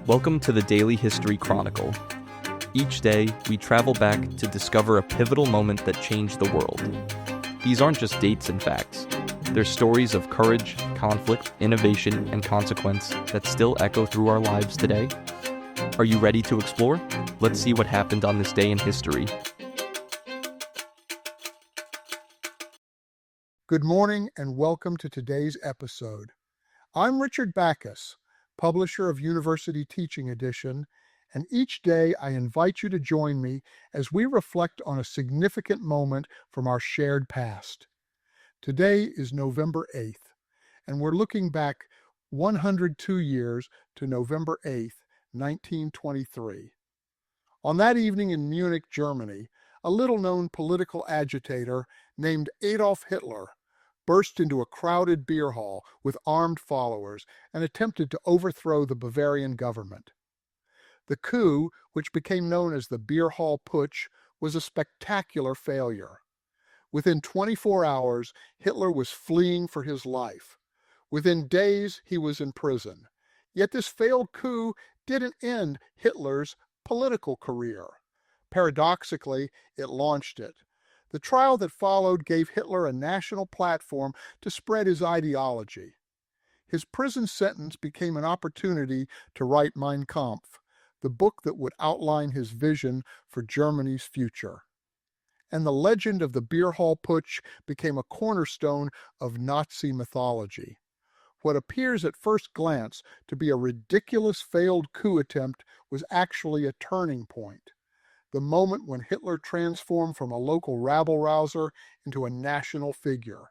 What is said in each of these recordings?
Welcome to the Daily History Chronicle. Each day, we travel back to discover a pivotal moment that changed the world. These aren't just dates and facts. They're stories of courage, conflict, innovation, and consequence that still echo through our lives today. Are you ready to explore? Let's see what happened on this day in history. Good morning and welcome to today's episode. I'm Richard Backus, publisher of University Teaching Edition, and each day I invite you to join me as we reflect on a significant moment from our shared past. Today is November 8th, and we're looking back 102 years to November 8th, 1923. On that evening in Munich, Germany, a little-known political agitator named Adolf Hitler burst into a crowded beer hall with armed followers and attempted to overthrow the Bavarian government. The coup, which became known as the Beer Hall Putsch, was a spectacular failure. Within 24 hours, Hitler was fleeing for his life. Within days, he was in prison. Yet this failed coup didn't end Hitler's political career. Paradoxically, it launched it. The trial that followed gave Hitler a national platform to spread his ideology. His prison sentence became an opportunity to write Mein Kampf, the book that would outline his vision for Germany's future. And the legend of the Beer Hall Putsch became a cornerstone of Nazi mythology. What appears at first glance to be a ridiculous failed coup attempt was actually a turning point. The moment when Hitler transformed from a local rabble-rouser into a national figure.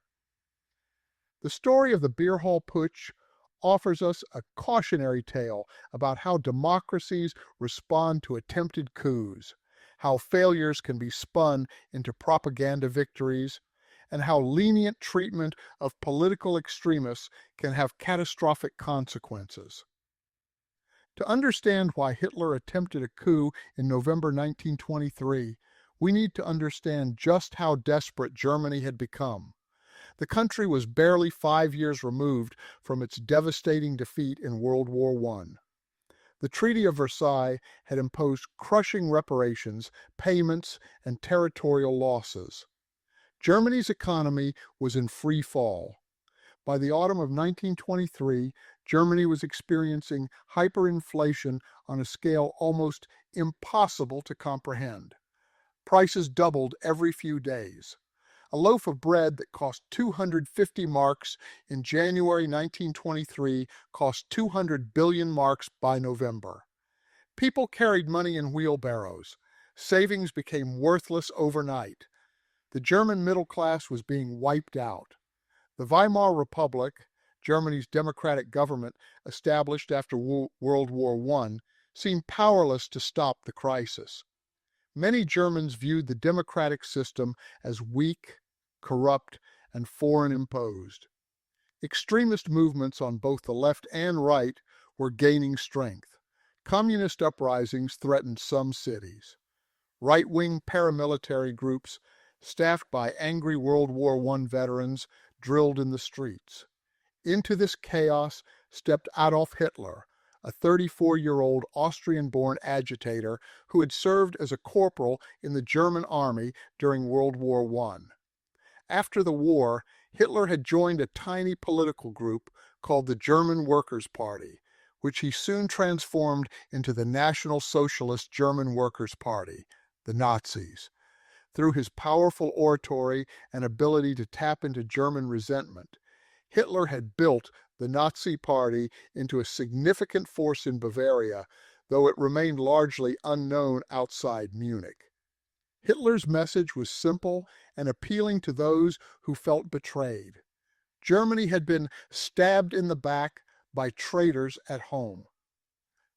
The story of the Beer Hall Putsch offers us a cautionary tale about how democracies respond to attempted coups, how failures can be spun into propaganda victories, and how lenient treatment of political extremists can have catastrophic consequences. To understand why Hitler attempted a coup in November 1923, we need to understand just how desperate Germany had become. The country was barely 5 years removed from its devastating defeat in World War I. The Treaty of Versailles had imposed crushing reparations, payments, and territorial losses. Germany's economy was in free fall. By the autumn of 1923, Germany was experiencing hyperinflation on a scale almost impossible to comprehend. Prices doubled every few days. A loaf of bread that cost 250 marks in January 1923 cost 200 billion marks by November. People carried money in wheelbarrows. Savings became worthless overnight. The German middle class was being wiped out. The Weimar Republic, Germany's democratic government established after World War I, seemed powerless to stop the crisis. Many Germans viewed the democratic system as weak, corrupt, and foreign-imposed. Extremist movements on both the left and right were gaining strength. Communist uprisings threatened some cities. Right-wing paramilitary groups, staffed by angry World War I veterans, drilled in the streets. Into this chaos stepped Adolf Hitler, a 34-year-old Austrian-born agitator who had served as a corporal in the German army during World War I. After the war, Hitler had joined a tiny political group called the German Workers' Party, which he soon transformed into the National Socialist German Workers' Party, the Nazis. Through his powerful oratory and ability to tap into German resentment, Hitler had built the Nazi Party into a significant force in Bavaria, though it remained largely unknown outside Munich. Hitler's message was simple and appealing to those who felt betrayed. Germany had been stabbed in the back by traitors at home.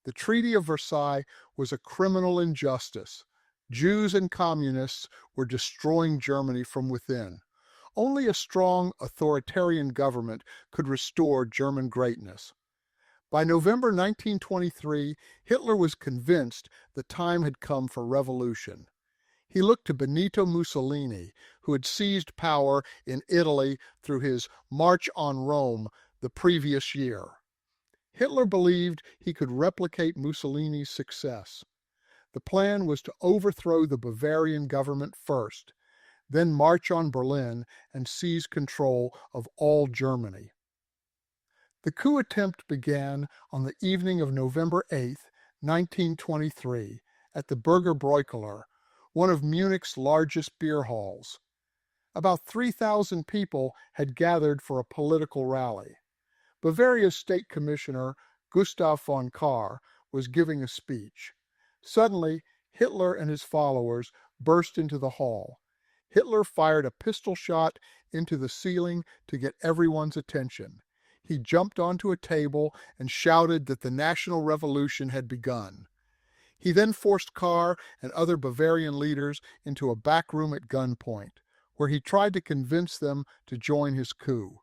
The Treaty of Versailles was a criminal injustice. Jews and communists were destroying Germany from within. Only a strong authoritarian government could restore German greatness. By November 1923, Hitler was convinced the time had come for revolution. He looked to Benito Mussolini, who had seized power in Italy through his March on Rome the previous year. Hitler believed he could replicate Mussolini's success. The plan was to overthrow the Bavarian government first, then march on Berlin and seize control of all Germany. The coup attempt began on the evening of November 8, 1923, at the Burger Bräukeller, one of Munich's largest beer halls. About 3,000 people had gathered for a political rally. Bavaria's state commissioner, Gustav von Kahr, was giving a speech. Suddenly, Hitler and his followers burst into the hall. Hitler fired a pistol shot into the ceiling to get everyone's attention. He jumped onto a table and shouted that the national revolution had begun. He then forced Kahr and other Bavarian leaders into a back room at gunpoint, where he tried to convince them to join his coup.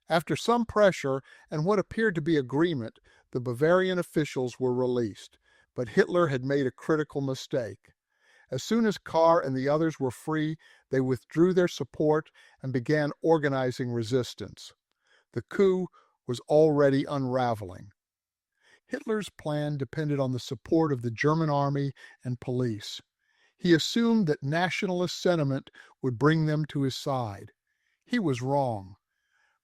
After some pressure and what appeared to be agreement, the Bavarian officials were released, but Hitler had made a critical mistake. As soon as Kahr and the others were free, they withdrew their support and began organizing resistance. The coup was already unraveling. Hitler's plan depended on the support of the German army and police. He assumed that nationalist sentiment would bring them to his side. He was wrong.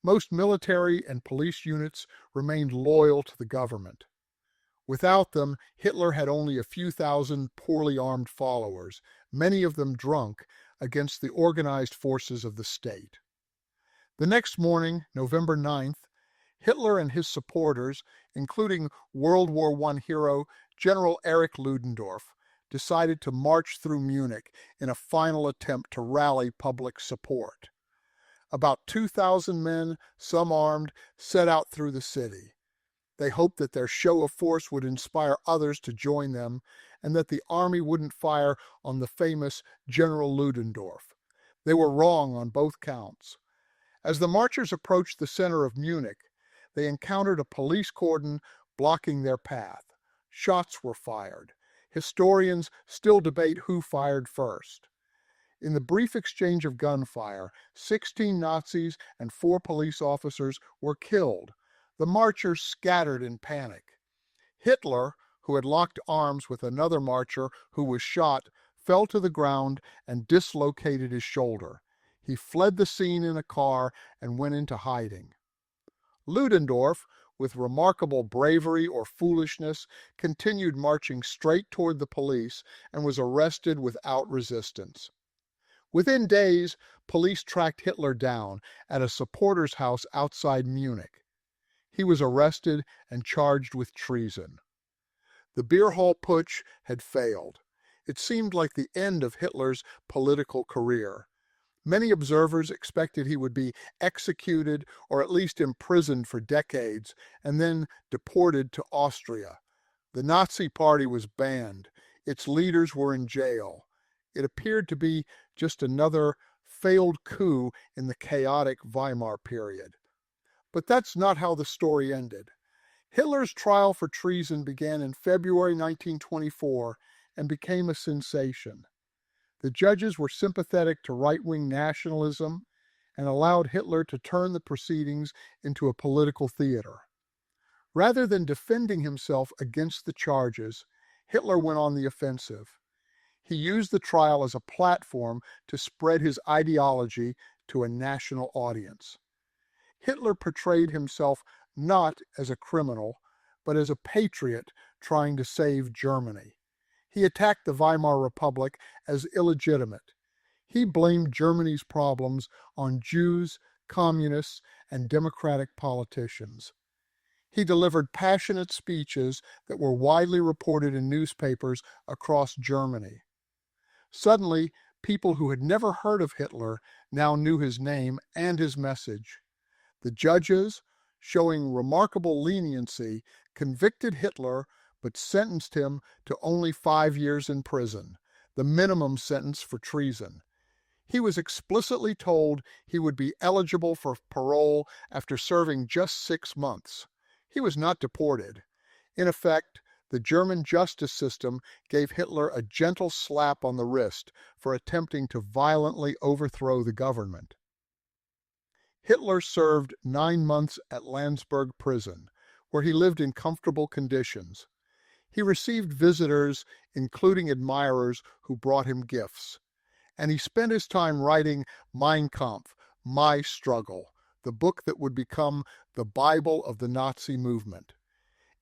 Most military and police units remained loyal to the government. Without them, Hitler had only a few thousand poorly armed followers, many of them drunk, against the organized forces of the state. The next morning, November 9th, Hitler and his supporters, including World War I hero General Erich Ludendorff, decided to march through Munich in a final attempt to rally public support. About 2,000 men, some armed, set out through the city. They hoped that their show of force would inspire others to join them and that the army wouldn't fire on the famous General Ludendorff. They were wrong on both counts. As the marchers approached the center of Munich, they encountered a police cordon blocking their path. Shots were fired. Historians still debate who fired first. In the brief exchange of gunfire, 16 Nazis and 4 police officers were killed. The marchers scattered in panic. Hitler, who had locked arms with another marcher who was shot, fell to the ground and dislocated his shoulder. He fled the scene in a car and went into hiding. Ludendorff, with remarkable bravery or foolishness, continued marching straight toward the police and was arrested without resistance. Within days, police tracked Hitler down at a supporter's house outside Munich. He was arrested and charged with treason. The Beer Hall Putsch had failed. It seemed like the end of Hitler's political career. Many observers expected he would be executed or at least imprisoned for decades and then deported to Austria. The Nazi Party was banned. Its leaders were in jail. It appeared to be just another failed coup in the chaotic Weimar period. But that's not how the story ended. Hitler's trial for treason began in February 1924 and became a sensation. The judges were sympathetic to right-wing nationalism and allowed Hitler to turn the proceedings into a political theater. Rather than defending himself against the charges, Hitler went on the offensive. He used the trial as a platform to spread his ideology to a national audience. Hitler portrayed himself not as a criminal, but as a patriot trying to save Germany. He attacked the Weimar Republic as illegitimate. He blamed Germany's problems on Jews, communists, and democratic politicians. He delivered passionate speeches that were widely reported in newspapers across Germany. Suddenly, people who had never heard of Hitler now knew his name and his message. The judges, showing remarkable leniency, convicted Hitler but sentenced him to only 5 years in prison, the minimum sentence for treason. He was explicitly told he would be eligible for parole after serving just 6 months. He was not deported. In effect, the German justice system gave Hitler a gentle slap on the wrist for attempting to violently overthrow the government. Hitler served 9 months at Landsberg prison, where he lived in comfortable conditions. He received visitors, including admirers who brought him gifts. And he spent his time writing Mein Kampf, My Struggle, the book that would become the Bible of the Nazi movement.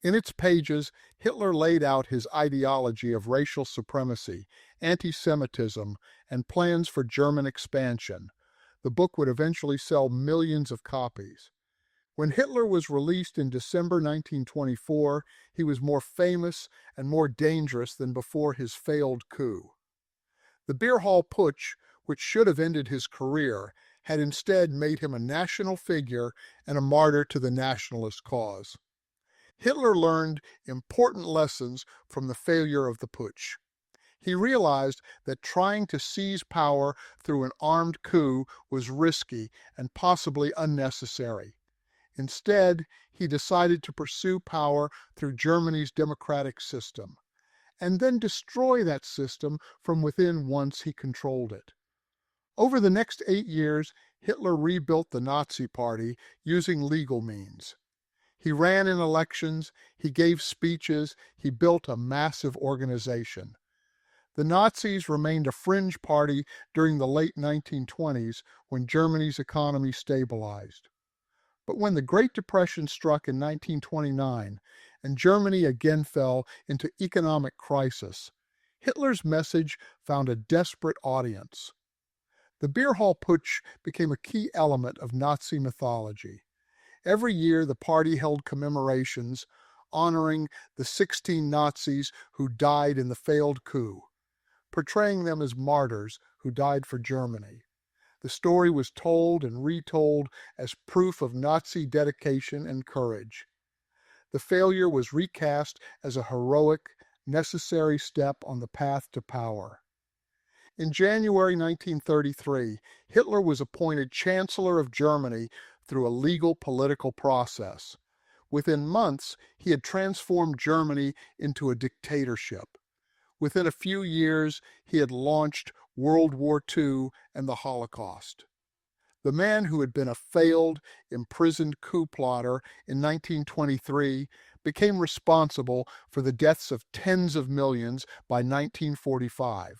In its pages, Hitler laid out his ideology of racial supremacy, anti-Semitism, and plans for German expansion. The book would eventually sell millions of copies. When Hitler was released in December 1924, he was more famous and more dangerous than before his failed coup. The Beer Hall Putsch, which should have ended his career, had instead made him a national figure and a martyr to the nationalist cause. Hitler learned important lessons from the failure of the putsch. He realized that trying to seize power through an armed coup was risky and possibly unnecessary. Instead, he decided to pursue power through Germany's democratic system, and then destroy that system from within once he controlled it. Over the next 8 years, Hitler rebuilt the Nazi Party using legal means. He ran in elections, he gave speeches, he built a massive organization. The Nazis remained a fringe party during the late 1920s when Germany's economy stabilized. But when the Great Depression struck in 1929 and Germany again fell into economic crisis, Hitler's message found a desperate audience. The Beer Hall Putsch became a key element of Nazi mythology. Every year, the party held commemorations honoring the 16 Nazis who died in the failed coup, portraying them as martyrs who died for Germany. The story was told and retold as proof of Nazi dedication and courage. The failure was recast as a heroic, necessary step on the path to power. In January 1933, Hitler was appointed Chancellor of Germany through a legal political process. Within months, he had transformed Germany into a dictatorship. Within a few years, he had launched World War II and the Holocaust. The man who had been a failed, imprisoned coup plotter in 1923 became responsible for the deaths of tens of millions by 1945.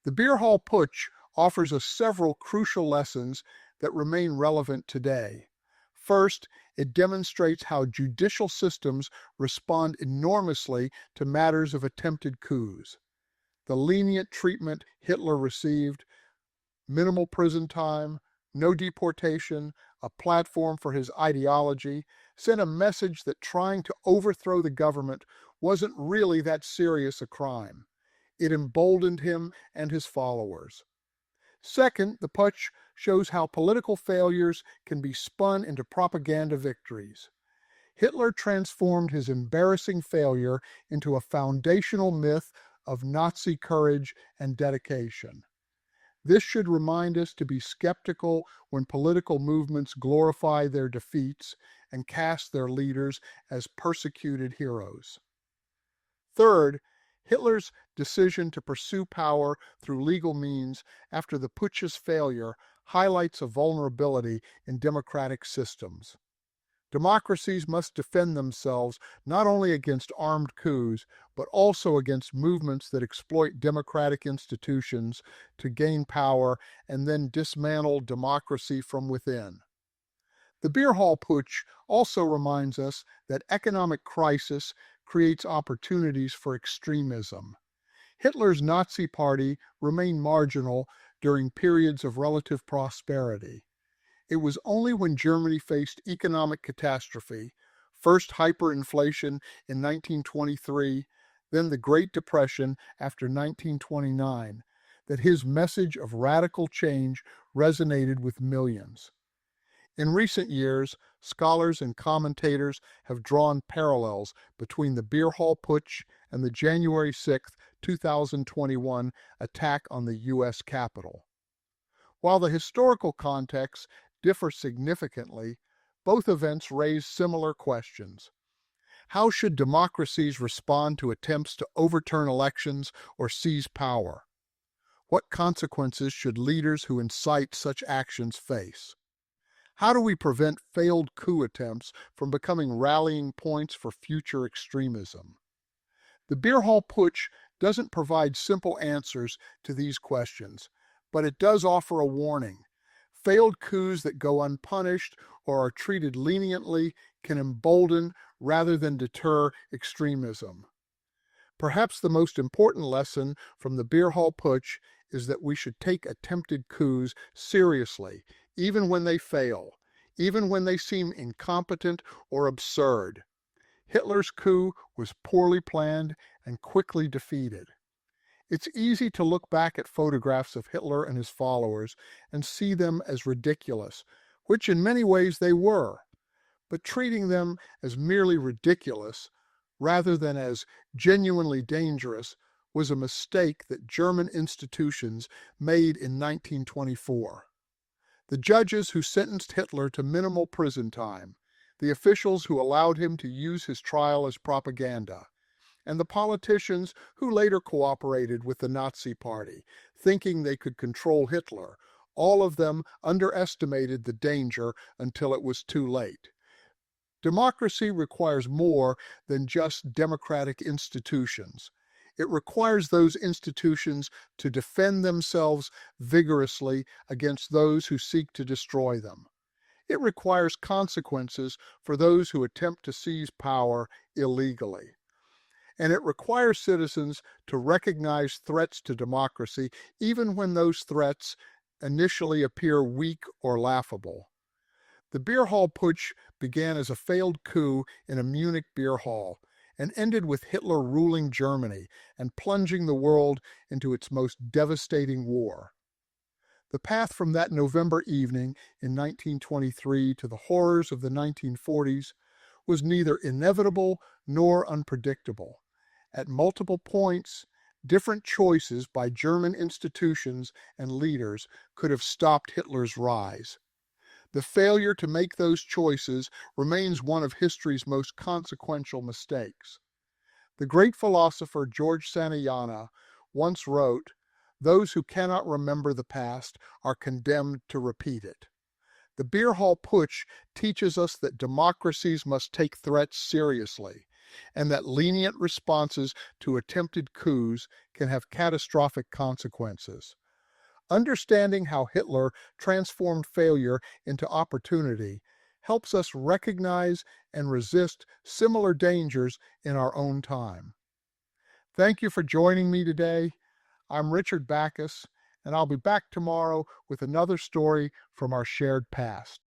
The Beer Hall Putsch offers us several crucial lessons that remain relevant today. First, it demonstrates how judicial systems respond enormously to matters of attempted coups. The lenient treatment Hitler received, minimal prison time, no deportation, a platform for his ideology, sent a message that trying to overthrow the government wasn't really that serious a crime. It emboldened him and his followers. Second, the putsch shows how political failures can be spun into propaganda victories. Hitler transformed his embarrassing failure into a foundational myth of Nazi courage and dedication. This should remind us to be skeptical when political movements glorify their defeats and cast their leaders as persecuted heroes. Third, Hitler's decision to pursue power through legal means after the putsch's failure highlights a vulnerability in democratic systems. Democracies must defend themselves not only against armed coups, but also against movements that exploit democratic institutions to gain power and then dismantle democracy from within. The Beer Hall Putsch also reminds us that economic crisis creates opportunities for extremism. Hitler's Nazi Party remained marginal during periods of relative prosperity. It was only when Germany faced economic catastrophe, first hyperinflation in 1923, then the Great Depression after 1929, that his message of radical change resonated with millions. In recent years, scholars and commentators have drawn parallels between the Beer Hall Putsch and the January 6, 2021 attack on the U.S. Capitol. While the historical contexts differ significantly, both events raise similar questions. How should democracies respond to attempts to overturn elections or seize power? What consequences should leaders who incite such actions face? How do we prevent failed coup attempts from becoming rallying points for future extremism? The Beer Hall Putsch doesn't provide simple answers to these questions, but it does offer a warning. Failed coups that go unpunished or are treated leniently can embolden rather than deter extremism. Perhaps the most important lesson from the Beer Hall Putsch is that we should take attempted coups seriously, even when they fail, even when they seem incompetent or absurd. Hitler's coup was poorly planned and quickly defeated. It's easy to look back at photographs of Hitler and his followers and see them as ridiculous, which in many ways they were. But treating them as merely ridiculous, rather than as genuinely dangerous, was a mistake that German institutions made in 1924. The judges who sentenced Hitler to minimal prison time, the officials who allowed him to use his trial as propaganda, and the politicians who later cooperated with the Nazi Party, thinking they could control Hitler, all of them underestimated the danger until it was too late. Democracy requires more than just democratic institutions. It requires those institutions to defend themselves vigorously against those who seek to destroy them. It requires consequences for those who attempt to seize power illegally. And it requires citizens to recognize threats to democracy even when those threats initially appear weak or laughable. The Beer Hall Putsch began as a failed coup in a Munich beer hall and ended with Hitler ruling Germany and plunging the world into its most devastating war. The path from that November evening in 1923 to the horrors of the 1940s was neither inevitable nor unpredictable. At multiple points, different choices by German institutions and leaders could have stopped Hitler's rise. The failure to make those choices remains one of history's most consequential mistakes. The great philosopher George Santayana once wrote, "Those who cannot remember the past are condemned to repeat it." The Beer Hall Putsch teaches us that democracies must take threats seriously, and that lenient responses to attempted coups can have catastrophic consequences. Understanding how Hitler transformed failure into opportunity helps us recognize and resist similar dangers in our own time. Thank you for joining me today. I'm Richard Backus, and I'll be back tomorrow with another story from our shared past.